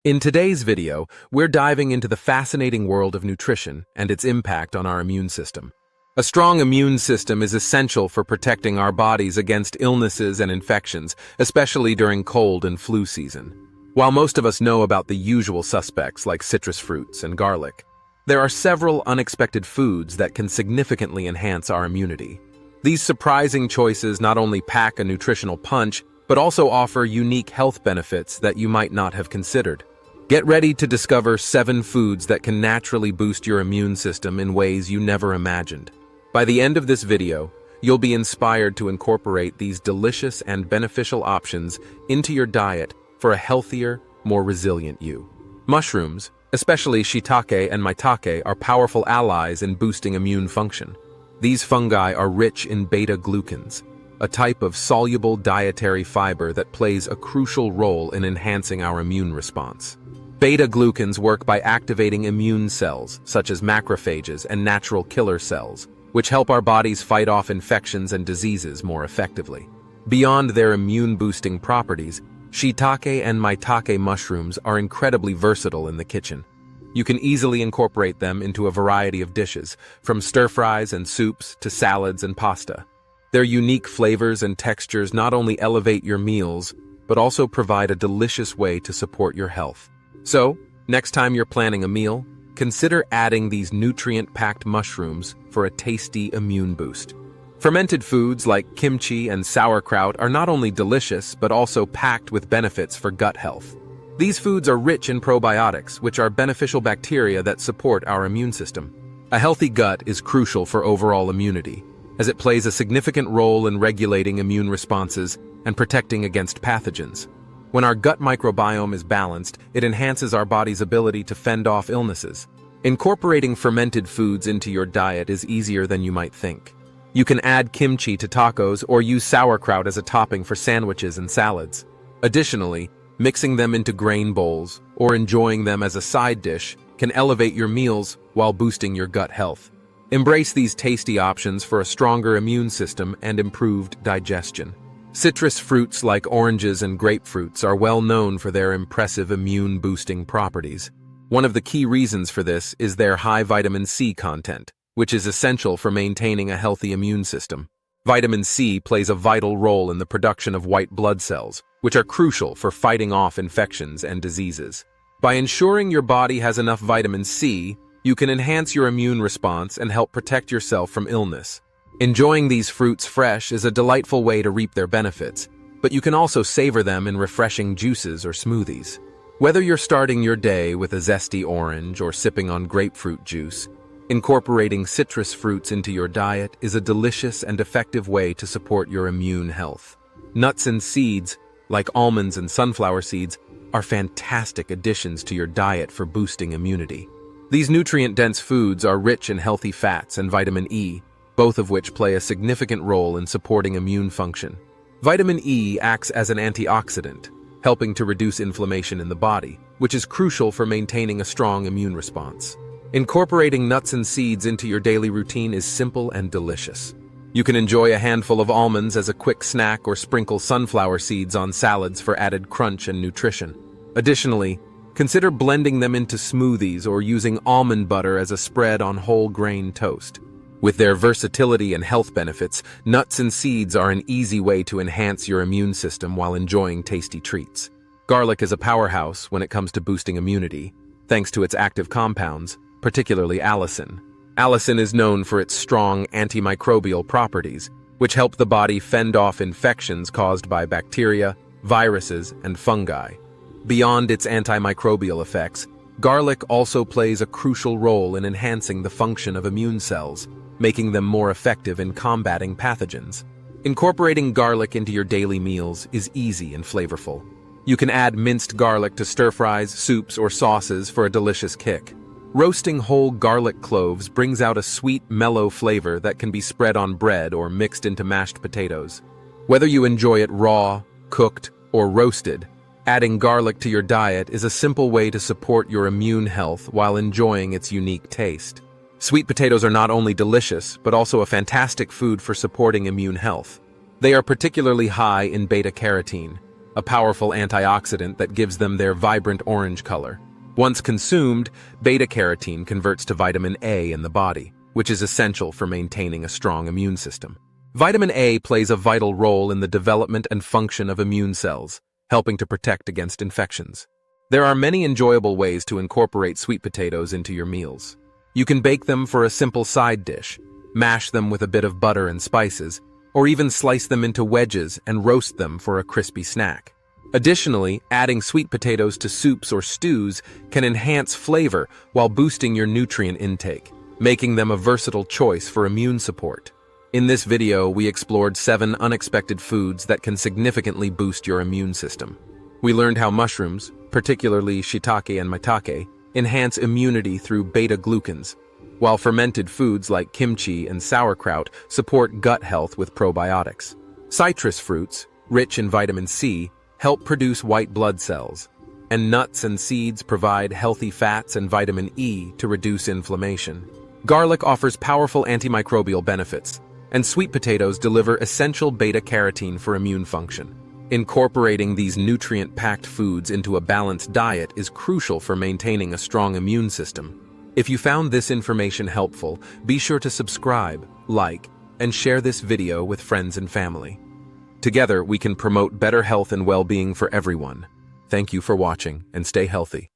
In today's video, we're diving into the fascinating world of nutrition and its impact on our immune system. A strong immune system is essential for protecting our bodies against illnesses and infections, especially during cold and flu season. While most of us know about the usual suspects like citrus fruits and garlic, there are several unexpected foods that can significantly enhance our immunity. These surprising choices not only pack a nutritional punch, but also offer unique health benefits that you might not have considered. Get ready to discover 7 foods that can naturally boost your immune system in ways you never imagined. By the end of this video, you'll be inspired to incorporate these delicious and beneficial options into your diet for a healthier, more resilient you. Mushrooms, especially shiitake and maitake, are powerful allies in boosting immune function. These fungi are rich in beta-glucans, a type of soluble dietary fiber that plays a crucial role in enhancing our immune response. Beta-glucans work by activating immune cells, such as macrophages and natural killer cells, which help our bodies fight off infections and diseases more effectively. Beyond their immune-boosting properties, shiitake and maitake mushrooms are incredibly versatile in the kitchen. You can easily incorporate them into a variety of dishes, from stir-fries and soups to salads and pasta. Their unique flavors and textures not only elevate your meals, but also provide a delicious way to support your health. So, next time you're planning a meal, consider adding these nutrient-packed mushrooms for a tasty immune boost. Fermented foods like kimchi and sauerkraut are not only delicious, but also packed with benefits for gut health. These foods are rich in probiotics, which are beneficial bacteria that support our immune system. A healthy gut is crucial for overall immunity, as it plays a significant role in regulating immune responses and protecting against pathogens. When our gut microbiome is balanced, it enhances our body's ability to fend off illnesses. Incorporating fermented foods into your diet is easier than you might think. You can add kimchi to tacos or use sauerkraut as a topping for sandwiches and salads. Additionally, mixing them into grain bowls or enjoying them as a side dish can elevate your meals while boosting your gut health. Embrace these tasty options for a stronger immune system and improved digestion. Citrus fruits like oranges and grapefruits are well known for their impressive immune-boosting properties. One of the key reasons for this is their high vitamin C content, which is essential for maintaining a healthy immune system. Vitamin C plays a vital role in the production of white blood cells, which are crucial for fighting off infections and diseases. By ensuring your body has enough vitamin C, you can enhance your immune response and help protect yourself from illness. Enjoying these fruits fresh is a delightful way to reap their benefits, but you can also savor them in refreshing juices or smoothies. Whether you're starting your day with a zesty orange or sipping on grapefruit juice, incorporating citrus fruits into your diet is a delicious and effective way to support your immune health. Nuts and seeds, like almonds and sunflower seeds, are fantastic additions to your diet for boosting immunity. These nutrient-dense foods are rich in healthy fats and vitamin E, both of which play a significant role in supporting immune function. Vitamin E acts as an antioxidant, helping to reduce inflammation in the body, which is crucial for maintaining a strong immune response. Incorporating nuts and seeds into your daily routine is simple and delicious. You can enjoy a handful of almonds as a quick snack or sprinkle sunflower seeds on salads for added crunch and nutrition. Additionally, consider blending them into smoothies or using almond butter as a spread on whole grain toast. With their versatility and health benefits, nuts and seeds are an easy way to enhance your immune system while enjoying tasty treats. Garlic is a powerhouse when it comes to boosting immunity, thanks to its active compounds, particularly allicin. Allicin is known for its strong antimicrobial properties, which help the body fend off infections caused by bacteria, viruses, and fungi. Beyond its antimicrobial effects, garlic also plays a crucial role in enhancing the function of immune cells, making them more effective in combating pathogens. Incorporating garlic into your daily meals is easy and flavorful. You can add minced garlic to stir-fries, soups, or sauces for a delicious kick. Roasting whole garlic cloves brings out a sweet, mellow flavor that can be spread on bread or mixed into mashed potatoes. Whether you enjoy it raw, cooked, or roasted, adding garlic to your diet is a simple way to support your immune health while enjoying its unique taste. Sweet potatoes are not only delicious, but also a fantastic food for supporting immune health. They are particularly high in beta-carotene, a powerful antioxidant that gives them their vibrant orange color. Once consumed, beta-carotene converts to vitamin A in the body, which is essential for maintaining a strong immune system. Vitamin A plays a vital role in the development and function of immune cells, helping to protect against infections. There are many enjoyable ways to incorporate sweet potatoes into your meals. You can bake them for a simple side dish, mash them with a bit of butter and spices, or even slice them into wedges and roast them for a crispy snack. Additionally, adding sweet potatoes to soups or stews can enhance flavor while boosting your nutrient intake, making them a versatile choice for immune support. In this video, we explored 7 unexpected foods that can significantly boost your immune system. We learned how mushrooms, particularly shiitake and maitake, enhance immunity through beta-glucans, while fermented foods like kimchi and sauerkraut support gut health with probiotics. Citrus fruits, rich in vitamin C, help produce white blood cells, and nuts and seeds provide healthy fats and vitamin E to reduce inflammation. Garlic offers powerful antimicrobial benefits, and sweet potatoes deliver essential beta-carotene for immune function. Incorporating these nutrient-packed foods into a balanced diet is crucial for maintaining a strong immune system. If you found this information helpful, be sure to subscribe, like, and share this video with friends and family. Together, we can promote better health and well-being for everyone. Thank you for watching, and stay healthy.